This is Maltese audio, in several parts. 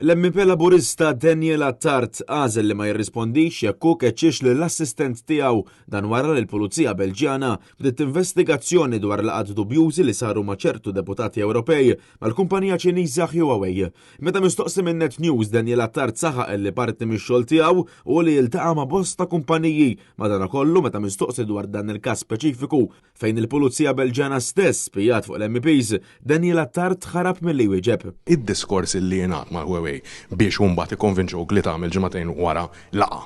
L-MP Laburista Daniel Attard għażel li ma jirrispondix jekk hu keċċiex lill-assistent tiegħu dan wara li l-Pulizija Belġjana bdiet investigazzjoni dwar laqgħat dubjużi li saru ma' ċertu deputati Ewropej mal-kumpanija Ċiniża Huawei. Meta mistoqsi minn Net News Daniel Attard saħaq li parti mix-xogħol tiegħu u li jiltaqa' ma' bosta kumpaniji. Madankollu meta mistoqsi dwar dan il-każ speċifiku fejn il-Pulizija Belġjana stess spijat fuq l-MPs, Daniel Attard ħarab milli wieġeb. Id-diskors li jingħad ma' Huawei biex mbagħad ikkonvinċuk li tagħmel ġimagħtejn wara laqa.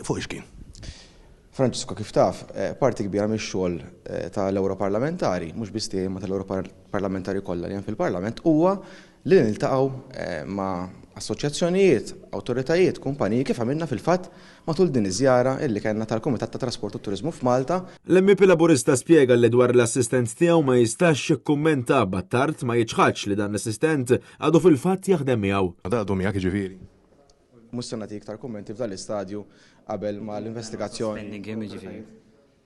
Fuq x'kien? Franġisko kif taf, parti kbira mix-xogħol tal-Ewroparlamentari, mhux biss tiegħi ma tal-Ewroparlamentari kollha li hemm fil-Parlament huwa li niltaqgħu ma' assoċjazzjonijiet, awtoritajiet, kumpaniji kif għamilna fil-fatt matul din iż-żjara illi kellna tal-Kumitat ta' Trasport u Turiżmu f'Malta. L-MP Laburista spjega li dwar l-assistent tiegħu ma jistax jikkummenta b'Attard ma jiġħadx li dan l-assistent għadu fil-fatt jaħdem miegħu. Għadu miegħek jiġifieri. Mhux se nagħtik iktar kummenti f'dan l-istadju qabel ma l-investigazzjoni.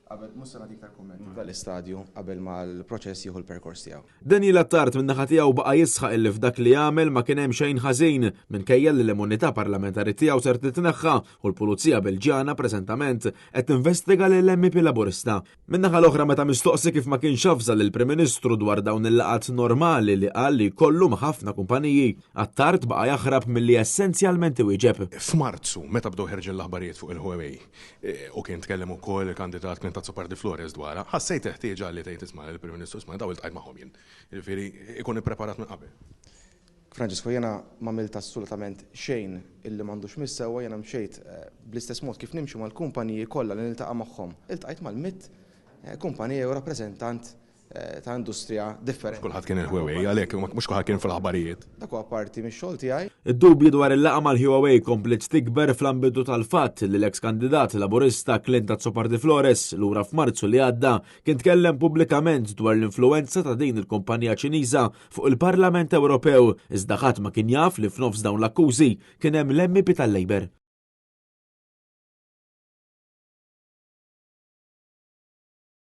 Mhux se nagħtik iktar kummenti f'dan l-istadju qabel ma l-proċess jieħu l-perkors tiegħu. Daniel Attard min naħa tiegħu baqa' jisħaq illi f'dak li jagħmel ma kien hemm xejn ħażin minkejja li l-immunità parlamentari tiegħu ser titneħħa u l-Pulizija Belġjana preżentament qed tinvestiga lill-MP Laburista. Min naħa l-oħra meta mistoqsi kif ma kienx xafża lill-Prim Ministru dwar dawn il-laqgħat normali li qal li jkollu ma' ħafna kumpaniji, Attard baqa' jaħrab milli essenzjalment iwieġeb. F'Marzu meta bdew ħerġu l-aħbarijiet fuq il-Huawei u kien tkellem ukoll il-kandidat Sopardi Flores dwara, ħassejt teħtieġa li tgħid isma' il-Prim Ministru isma' daw iltqajt magħhom jien. Jiġifieri ikun ippreparat minn qabel. Franġisko jiena m'għamilt assolutament xejn illi m'għandux missewwa, jiena mxejt bl-istess mod kif nimxu mal-kumpaniji kollha li niltaqa' magħhom. Iltqajt mal-mitt kumpanija jew rappreżentant ta' industrija differenti. Kulħadd kien il-Huawei għalhekk mhux kulħadd kien fil-aħbarijiet. Dak huwa parti mix-xogħol tiegħi. Id-dubju dwar il-laqgħa mal-Huawei komplet tikber fl-ambitu tal-fatt li l-eks kandidat Laburista Clinton Sopardi Flores lura f'Marzu li għadda kien tkellem pubblikament dwar l-influenza ta' din il-kumpanija Ċiniża fuq il-Parlament Ewropew iżda ħadd ma kien jaf li f'nofs dawn l-akkużi kien hemm l-MP tal-Labor.